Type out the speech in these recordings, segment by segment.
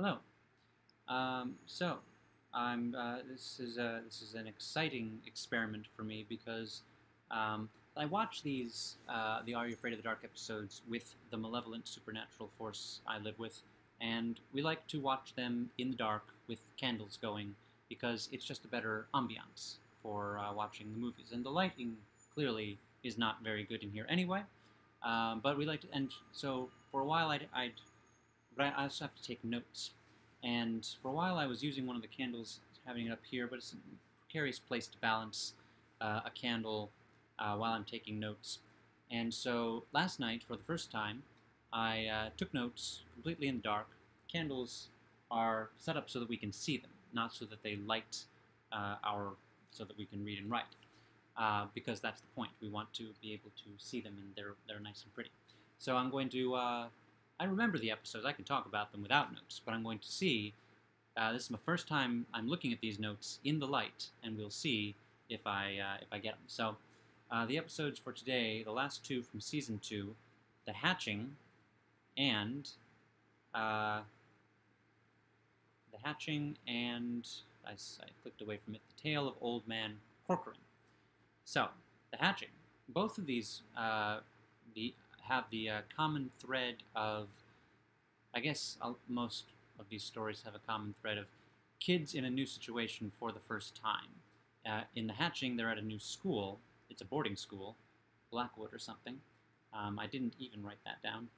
Hello. So, this is an exciting experiment for me because I watch the Are You Afraid of the Dark episodes with the malevolent supernatural force I live with, and we like to watch them in the dark with candles going because it's just a better ambiance for watching the movies. And the lighting clearly is not very good in here anyway. But we like to, and so for a while but I also have to take notes. And for a while I was using one of the candles, having it up here, but it's a precarious place to balance a candle while I'm taking notes. And so last night, for the first time, I took notes completely in the dark. Candles are set up so that we can see them, not so that they light so that we can read and write. Because that's the point. We want to be able to see them, and they're nice and pretty. So I'm going to I remember the episodes. I can talk about them without notes, but I'm going to see. This is my first time I'm looking at these notes in the light, and we'll see if I get them. So the episodes for today, the last two from season 2, the hatching, and uh, I clicked away from it. The tale of Old Man Corcoran. So the hatching. Both of these have the common thread of, I guess most of these stories have a common thread of kids in a new situation for the first time. In The Hatching, they're at a new school. It's a boarding school, Blackwood or something. I didn't even write that down.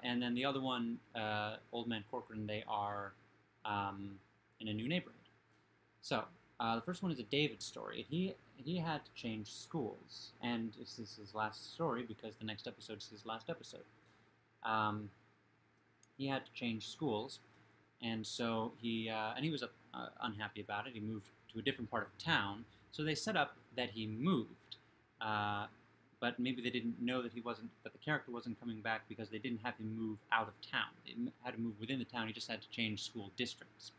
And then the other one, Old Man Corcoran, they are in a new neighborhood. So the first one is a David story. He had to change schools, and this is his last story because the next episode is his last episode. He had to change schools, and so he was unhappy about it. He moved to a different part of town, so they set up that he moved, but maybe they didn't know that the character wasn't coming back because they didn't have him move out of town. They had to move within the town. He just had to change school districts.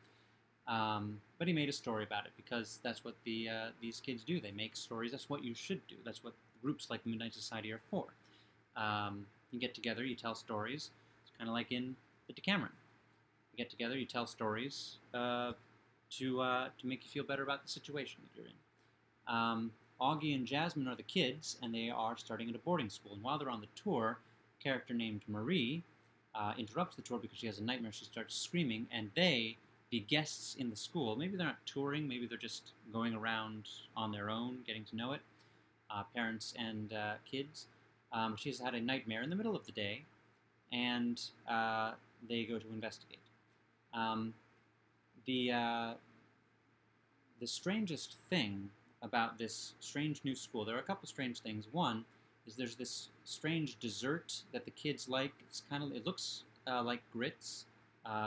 But he made a story about it because that's what these kids do. They make stories. That's what you should do. That's what groups like the Midnight Society are for. You get together, you tell stories. It's kind of like in the Decameron. You get together, you tell stories to make you feel better about the situation that you're in. Augie and Jasmine are the kids, and they are starting at a boarding school. And while they're on the tour, a character named Marie interrupts the tour because she has a nightmare. She starts screaming, and the guests in the school, maybe they're not touring, maybe they're just going around on their own, getting to know it, parents and kids. She's had a nightmare in the middle of the day, and they go to investigate. The strangest thing about this strange new school, there are a couple strange things. One is there's this strange dessert that the kids like. It looks like grits,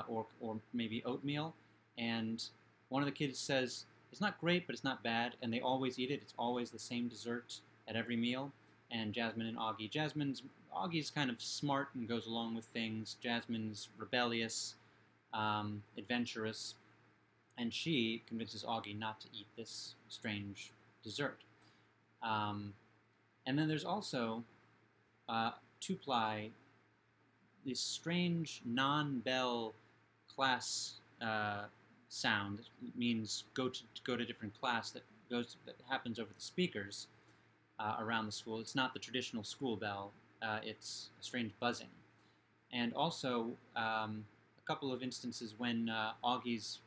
or maybe oatmeal, and one of the kids says, it's not great, but it's not bad, and they always eat it. It's always the same dessert at every meal. And Jasmine and Augie. Augie's kind of smart and goes along with things. Jasmine's rebellious, adventurous, and she convinces Augie not to eat this strange dessert. And then there's also Two-Ply, this strange non-bell class sound that means go to different class that happens over the speakers around the school. It's not the traditional school bell. It's a strange buzzing. And also a couple of instances when Augie's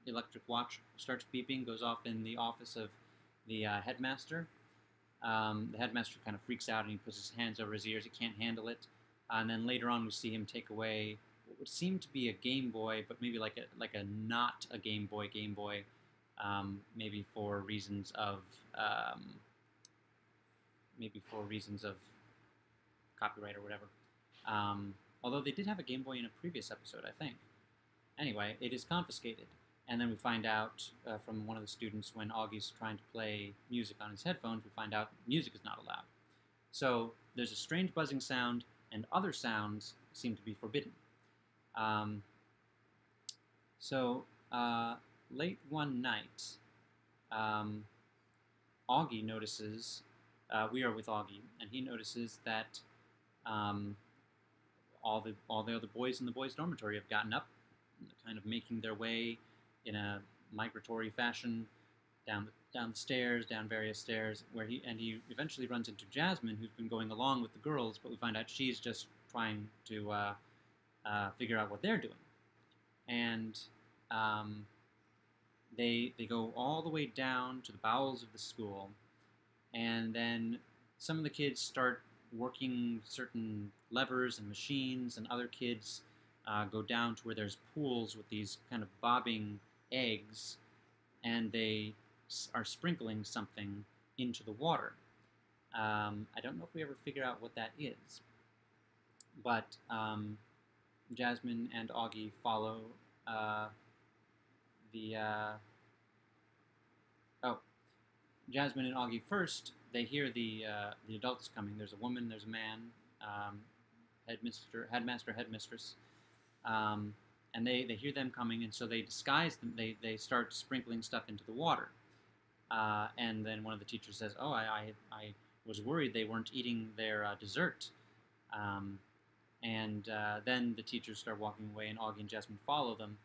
electric watch, starts beeping, goes off in the office of the headmaster. The headmaster kind of freaks out and he puts his hands over his ears. He can't handle it. And then later on, we see him take away what would seem to be a Game Boy, but maybe like a not a Game Boy, maybe for reasons of copyright or whatever. Although they did have a Game Boy in a previous episode, I think. Anyway, it is confiscated, and then we find out from one of the students when Augie's trying to play music on his headphones, we find out music is not allowed. So there's a strange buzzing sound, and other sounds seem to be forbidden. Late one night, Augie notices, we are with Augie, and he notices that all the other boys in the boys' dormitory have gotten up, kind of making their way in a migratory fashion down the stairs, down various stairs, where he eventually runs into Jasmine, who's been going along with the girls, but we find out she's just trying to figure out what they're doing, and they go all the way down to the bowels of the school, and then some of the kids start working certain levers and machines, and other kids go down to where there's pools with these kind of bobbing eggs, and they are sprinkling something into the water. I don't know if we ever figure out what that is, but Jasmine and Augie follow Jasmine and Augie first. They hear the adults coming. There's a woman, there's a man, headmaster, headmistress, and they hear them coming, and so they disguise them. They start sprinkling stuff into the water, and then one of the teachers says, "Oh, I was worried they weren't eating their dessert," and then the teachers start walking away, and Augie and Jasmine follow them.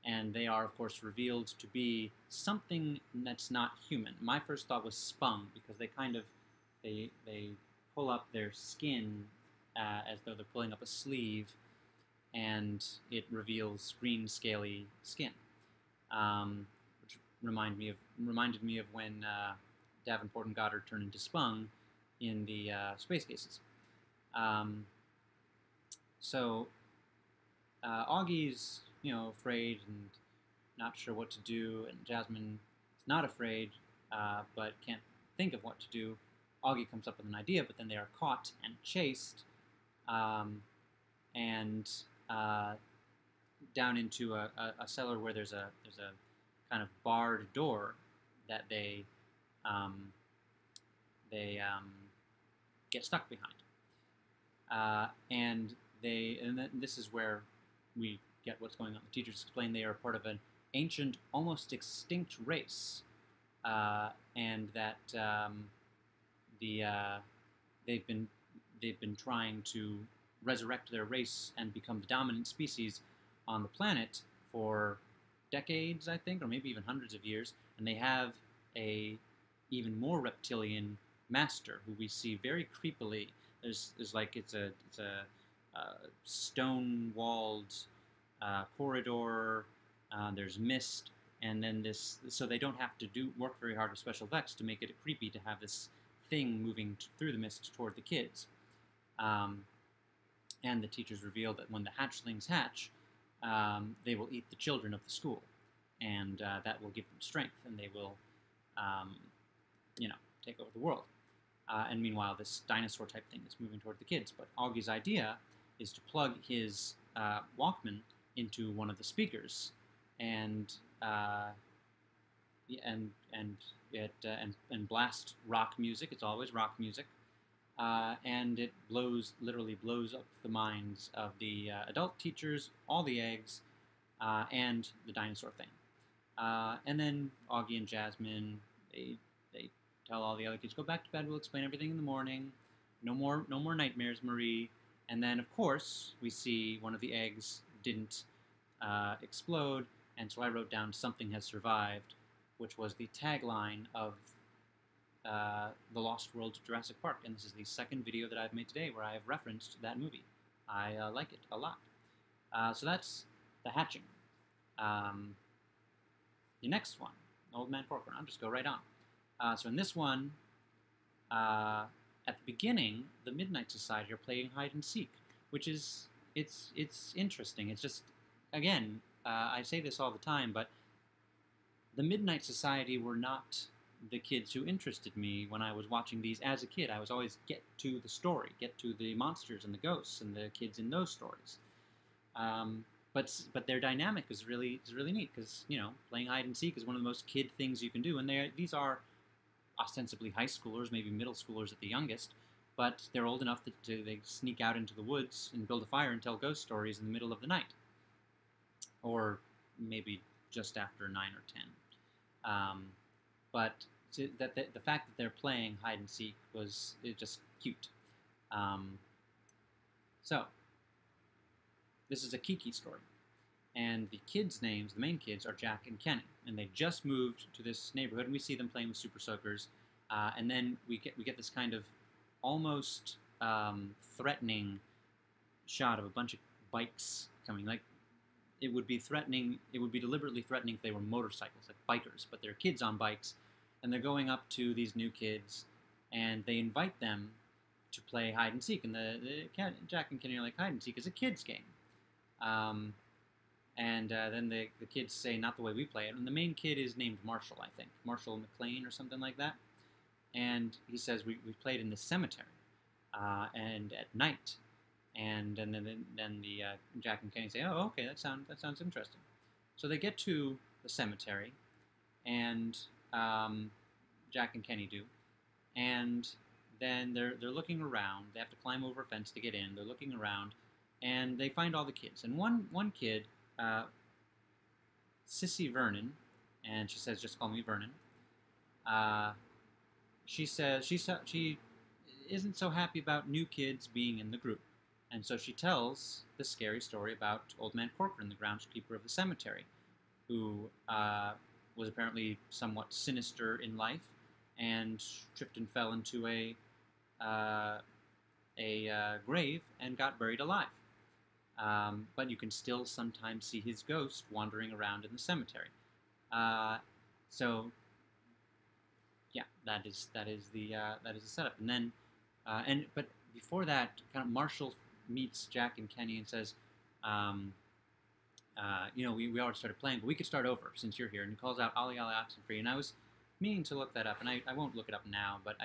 And they are, of course, revealed to be something that's not human. My first thought was Spung, because they pull up their skin as though they're pulling up a sleeve, and it reveals green, scaly skin, which reminded me of when Davenport and Goddard turn into Spung in the Space Cases. So Augie's afraid and not sure what to do, and Jasmine is not afraid, but can't think of what to do. Augie comes up with an idea, but then they are caught and chased, and down into a cellar where there's a kind of barred door that they get stuck behind, and then this is where we get what's going on. The teachers explain they are part of an ancient, almost extinct race, and that they've been trying to resurrect their race and become the dominant species on the planet for decades, I think, or maybe even hundreds of years. And they have a even more reptilian master who we see very creepily. There's like it's a stone-walled corridor. There's mist, and then so they don't have to work very hard with special effects to make it creepy to have this thing moving through the mist toward the kids. And the teachers reveal that when the hatchlings hatch, they will eat the children of the school, and that will give them strength, and they will, take over the world. And meanwhile, this dinosaur type thing is moving toward the kids. But Augie's idea is to plug his Walkman into one of the speakers, and blast rock music. It's always rock music, and it literally blows up the minds of the adult teachers, all the eggs, and the dinosaur thing. And then Augie and Jasmine, they tell all the other kids, go back to bed. We'll explain everything in the morning. No more nightmares, Marie. And then, of course, we see one of the eggs didn't explode, and so I wrote down "Something has survived," which was the tagline of The Lost World of Jurassic Park. And this is the second video that I've made today where I have referenced that movie. I like it a lot. So that's the hatching. The next one, Old Man Corcoran. I'll just go right on. So in this one, at the beginning, the Midnight Society are playing hide and seek, which is it's interesting. It's just, again, I say this all the time, but the Midnight Society were not the kids who interested me when I was watching these as a kid. I was always get to the story, get to the monsters and the ghosts and the kids in those stories. But their dynamic is really neat, because playing hide and seek is one of the most kid things you can do, and these are ostensibly high schoolers, maybe middle schoolers at the youngest, but they're old enough that they sneak out into the woods and build a fire and tell ghost stories in the middle of the night, or maybe just after 9 or 10. But the fact that they're playing hide and seek was just cute. So this is a Kiki story. And the kids' names, the main kids, are Jack and Kenny. And they just moved to this neighborhood, and we see them playing with Super Soakers. And then we get this kind of almost threatening shot of a bunch of bikes coming. Like, it would be threatening, it would be deliberately threatening if they were motorcycles, like bikers, but they're kids on bikes, and they're going up to these new kids, and they invite them to play hide and seek. And Jack and Kenny are like, hide and seek is a kid's game. Then the kids say, not the way we play it. And the main kid is named Marshall, I think. Marshall McLean or something like that. And he says, we played in the cemetery, and at night. And then the Jack and Kenny say, oh, okay, that sounds interesting. So they get to the cemetery, and Jack and Kenny do. And then they're looking around. They have to climb over a fence to get in. They're looking around, and they find all the kids. And one kid, Sissy Vernon, and she says, just call me Vernon. She says she isn't so happy about new kids being in the group. And so she tells the scary story about Old Man Corcoran, the groundskeeper of the cemetery, who was apparently somewhat sinister in life and tripped and fell into a grave and got buried alive. But you can still sometimes see his ghost wandering around in the cemetery. So, yeah, that is the setup. And then, but before that, kind of Marshall meets Jack and Kenny and says, we already started playing, but we could start over since you're here. And he calls out Ollie Ollie Oxenfree. And I was meaning to look that up, and I won't look it up now, but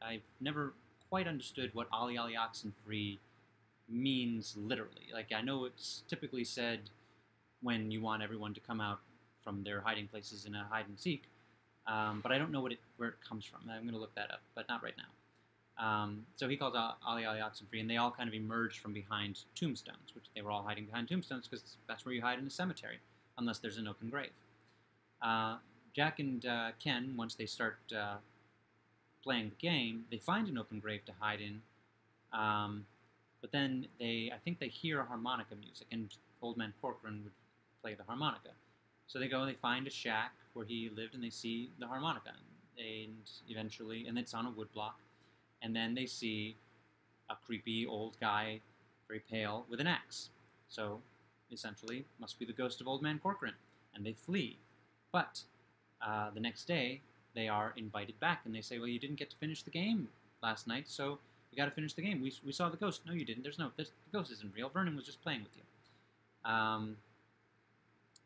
I've never quite understood what Ollie Ollie Oxenfree means literally. Like, I know it's typically said when you want everyone to come out from their hiding places in a hide and seek, but I don't know where it comes from. I'm going to look that up, but not right now. So he calls out Ollie Ollie Oxenfree, and they all kind of emerge from behind tombstones, which they were all hiding behind tombstones because that's where you hide in a cemetery, unless there's an open grave. Jack and Ken, once they start playing the game, they find an open grave to hide in, but then I think they hear harmonica music, and Old Man Corcoran would play the harmonica. So they go and they find a shack where he lived, and they see the harmonica, and eventually, and it's on a wood block, and then they see a creepy old guy, very pale, with an axe. So, essentially, must be the ghost of Old Man Corcoran, and they flee. But the next day, they are invited back, and they say, well, you didn't get to finish the game last night, so you got to finish the game. We saw the ghost. No, you didn't. The ghost isn't real. Vernon was just playing with you.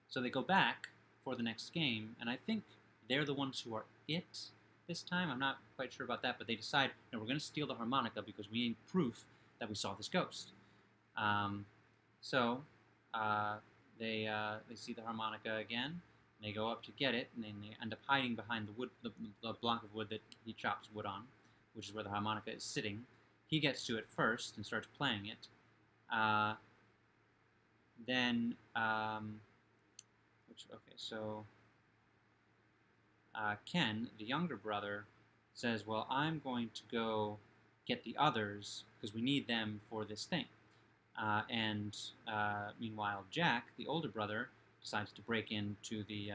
So they go back for the next game, and I think they're the ones who are it this time. I'm not quite sure about that, but they decide, no, we're going to steal the harmonica because we need proof that we saw this ghost. So they see the harmonica again, and they go up to get it, and then they end up hiding behind the block of wood that he chops wood on, which is where the harmonica is sitting. He gets to it first and starts playing it. Ken, the younger brother, says, well, I'm going to go get the others because we need them for this thing. Meanwhile, Jack, the older brother, decides to break into the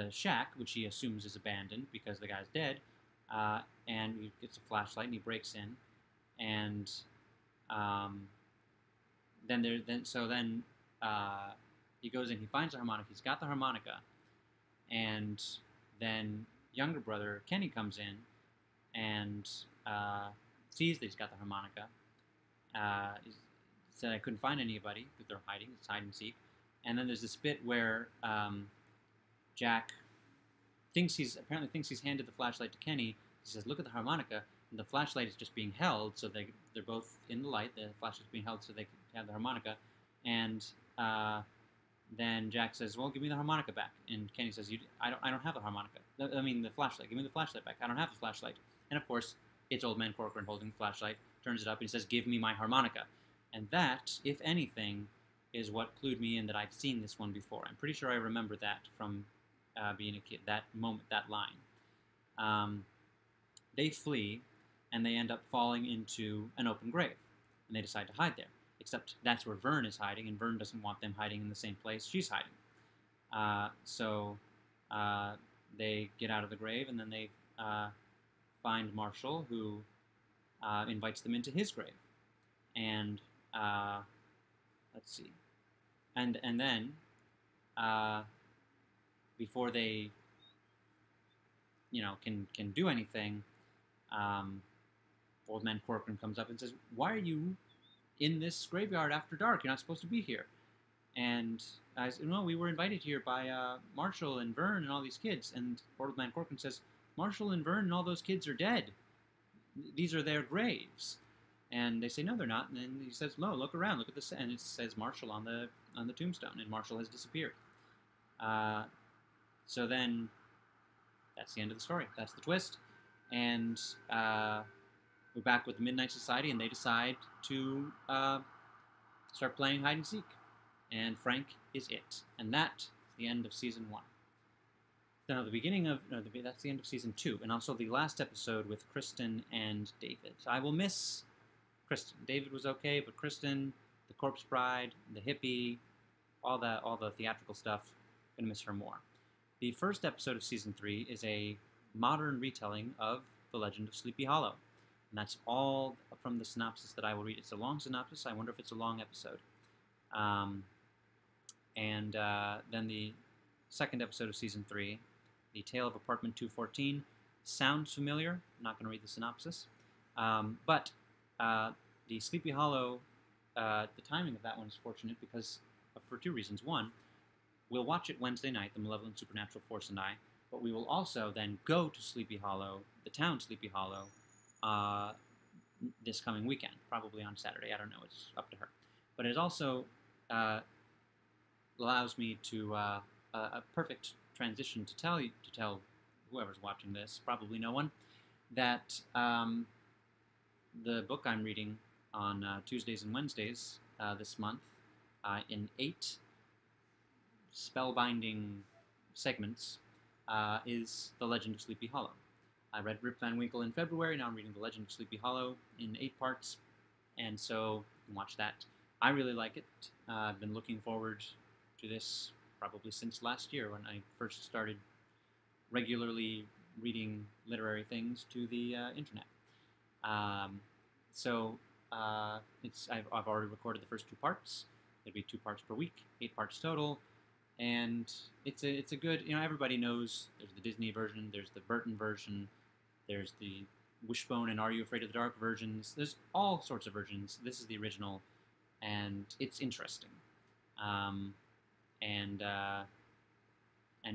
shack, which he assumes is abandoned because the guy's dead, and he gets a flashlight and he breaks in, and then he goes in, he finds the harmonica, he's got the harmonica, and then younger brother Kenny comes in and sees that he's got the harmonica. He said, I couldn't find anybody because they're hiding. It's hide and seek. And then there's this bit where Jack apparently thinks he's handed the flashlight to Kenny. He says, look at the harmonica. And the flashlight is just being held, so they're both in the light. The flashlight's being held so they can have the harmonica. And then Jack says, well, give me the harmonica back. And Kenny says, I don't have the harmonica. I mean, the flashlight. Give me the flashlight back. I don't have the flashlight. And of course, it's Old Man Corcoran holding the flashlight, turns it up, and he says, give me my harmonica. And that, if anything, is what clued me in that I've seen this one before. I'm pretty sure I remember that from being a kid, that moment, that line. They flee, and they end up falling into an open grave, and they decide to hide there. except that's where Vern is hiding, and Vern doesn't want them hiding in the same place she's hiding. So they get out of the grave, and then they find Marshall, who invites them into his grave. And let's see, and then before they, can do anything, Old Man Corcoran comes up and says, "Why are you in this graveyard after dark? You're not supposed to be here." And I said, "No, we were invited here by Marshall and Vern and all these kids." And Old Man Corcoran says, "Marshall and Vern and all those kids are dead. These are their graves." And they say, "No, they're not." And then he says, "No, look around, look at this," and it says Marshall on the tombstone, and Marshall has disappeared. So then, that's the end of the story. That's the twist. And we're back with the Midnight Society, and they decide to start playing hide and seek. And Frank is it. And that's the end of season 1. Now, the beginning of that's the end of season 2, and also the last episode with Kristen and David. I will miss Kristen. David was okay, but Kristen, the corpse bride, the hippie, all the theatrical stuff, gonna miss her more. The first episode of season 3 is a modern retelling of The Legend of Sleepy Hollow, and that's all from the synopsis that I will read. It's a long synopsis. I wonder if it's a long episode. Then the second episode of season 3, The Tale of Apartment 214, sounds familiar. I'm not going to read the synopsis. But the Sleepy Hollow, the timing of that one is fortunate because for 2 reasons. One, we'll watch it Wednesday night, The Malevolent Supernatural Force and I, but we will also then go to Sleepy Hollow, the town Sleepy Hollow, this coming weekend, probably on Saturday. I don't know. It's up to her. But it also allows me to a perfect transition to tell whoever's watching this, probably no one, that the book I'm reading on Tuesdays and Wednesdays this month, in 8 spellbinding segments, is The Legend of Sleepy Hollow. I read Rip Van Winkle in February. Now I'm reading The Legend of Sleepy Hollow in 8 parts, and so you can watch that. I really like it. I've been looking forward to this probably since last year when I first started regularly reading literary things to the internet. I've already recorded the first 2 parts. It'll be 2 parts per week, 8 parts total, and it's a good. Everybody knows there's the Disney version, there's the Burton version, there's the Wishbone and Are You Afraid of the Dark versions. There's all sorts of versions. This is the original, and it's interesting. And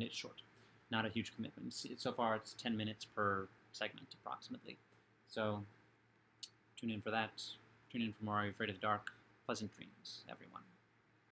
it's short, not a huge commitment. So far, it's 10 minutes per segment, approximately. So tune in for that. Tune in for more Are You Afraid of the Dark? Pleasant dreams, everyone.